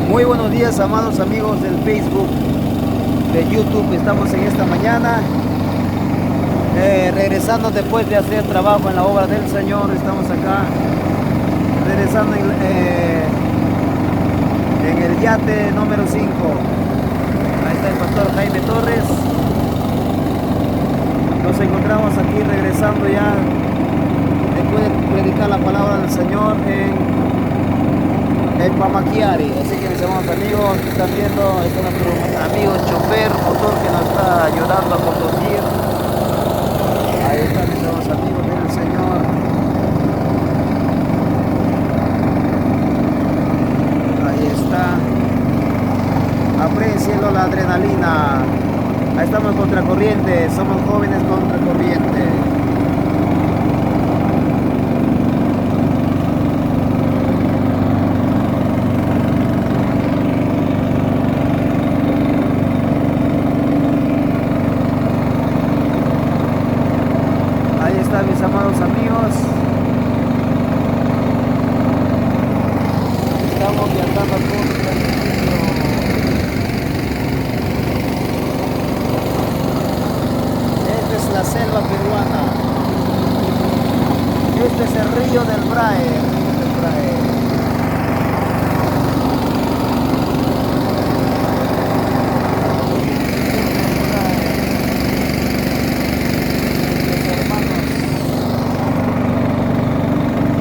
Muy buenos días, amados amigos del Facebook, de YouTube. Estamos en esta mañana regresando después de hacer trabajo en la obra del Señor. Estamos acá regresando en el yate número 5. Ahí está el pastor Jaime Torres. Nos encontramos aquí regresando ya después de predicar la palabra del Señor en Pamaquiari. Así que mis amados amigos, están viendo, este es nuestro amigo chofer, motor que nos está ayudando a conducir. Ahí están mis amados amigos del Señor. Ahí está. Aprécienlo, la adrenalina. Ahí estamos contracorriente, somos jóvenes contracorriente. Mis amados amigos, estamos viajando por el mundo. Esta es la selva peruana. Este es el río del Brae,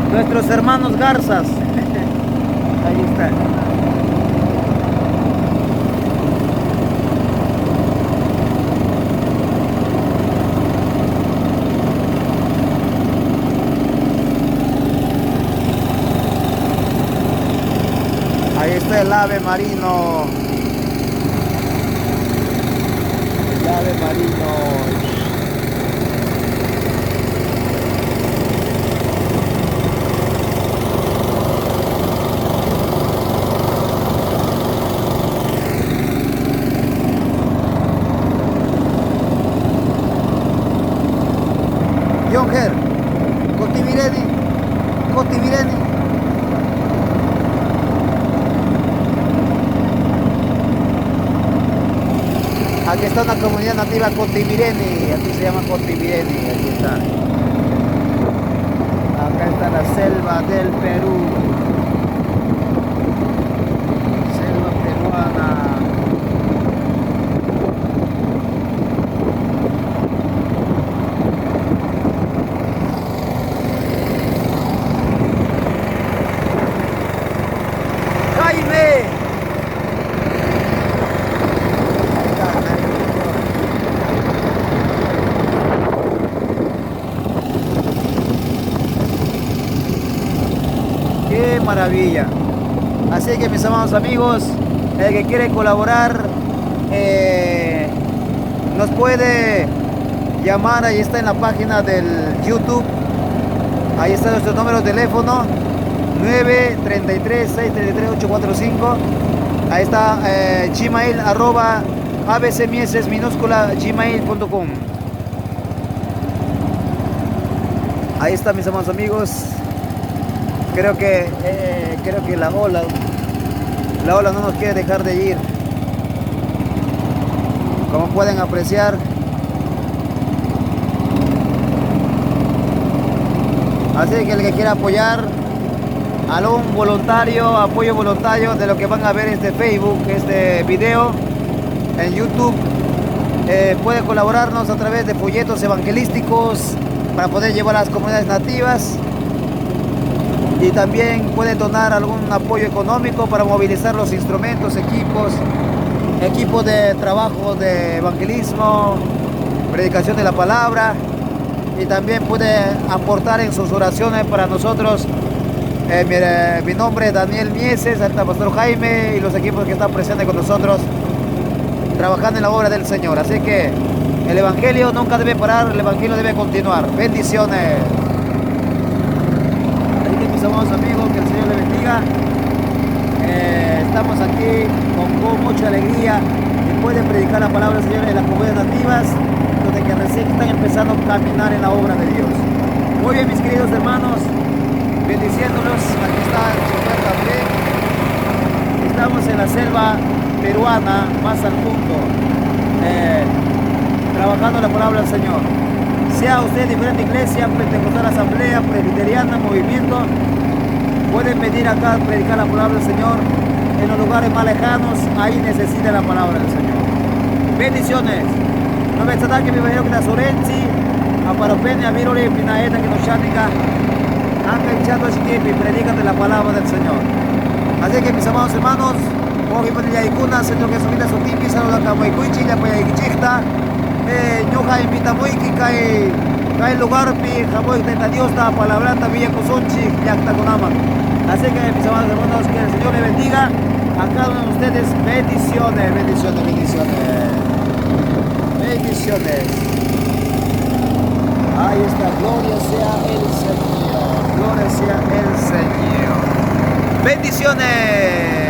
Nuestros hermanos garzas. Ahí está. Ahí está el ave marino. El ave marino. Yonger, Cotivireni. Aquí está una comunidad nativa Cotivireni, aquí se llama Cotivireni, aquí está. Acá está la selva del Perú, selva peruana. ¡Qué maravilla! Así que mis amados amigos, el que quiere colaborar nos puede llamar. Ahí está en la página del YouTube. Ahí está nuestro número de teléfono 933-633-845. Ahí está Gmail @abcmieses minúscula gmail.com. Ahí está mis amados amigos. Creo que la ola no nos quiere dejar de ir. Como pueden apreciar, así que el que quiera apoyar, algún voluntario, apoyo voluntario de lo que van a ver este Facebook, este video en YouTube, puede colaborarnos a través de folletos evangelísticos para poder llevar a las comunidades nativas. Y también pueden donar algún apoyo económico para movilizar los instrumentos, equipos de trabajo de evangelismo, predicación de la palabra. Y también puede aportar en sus oraciones para nosotros. Mi nombre es Daniel Mieses, el pastor Jaime y los equipos que están presentes con nosotros trabajando en la obra del Señor. Así que el evangelio nunca debe parar, el evangelio debe continuar. Bendiciones. Mis amados amigos, que el Señor les bendiga. Estamos aquí con mucha alegría después de predicar la palabra del Señor en las comunidades nativas, donde que recién están empezando a caminar en la obra de Dios. Muy bien, mis queridos hermanos, bendiciéndolos. Aquí está el chofer también. Está estamos en la selva peruana, más al punto, trabajando la palabra del Señor. Sea usted diferente iglesia, pentecostal, asamblea, presbiteriana, movimiento, pueden venir acá a predicar la palabra del Señor. En los lugares más lejanos, ahí necesita la palabra del Señor. Bendiciones. No me está que me imagino que la Sorenzi, a Paropene, a Virole, Pinaeta, que nos chánica, acá en Chato Chiquipi, predican de la palabra del Señor. Así que mis amados hermanos, hoy por día Icuna, Señor que subida su tipi, saluda a Moicuichi, la Paya Iquichita, Ñoja invita Moiki, cae el lugar, pi, Jamoy, tenta Dios, la palabra, Villa Cosonchi, Yacta Conama. Así que mis amados hermanos, que el Señor le bendiga a cada uno de ustedes. Bendiciones, bendiciones, bendiciones. Bendiciones. Ahí está, gloria sea el Señor. Gloria sea el Señor. Bendiciones.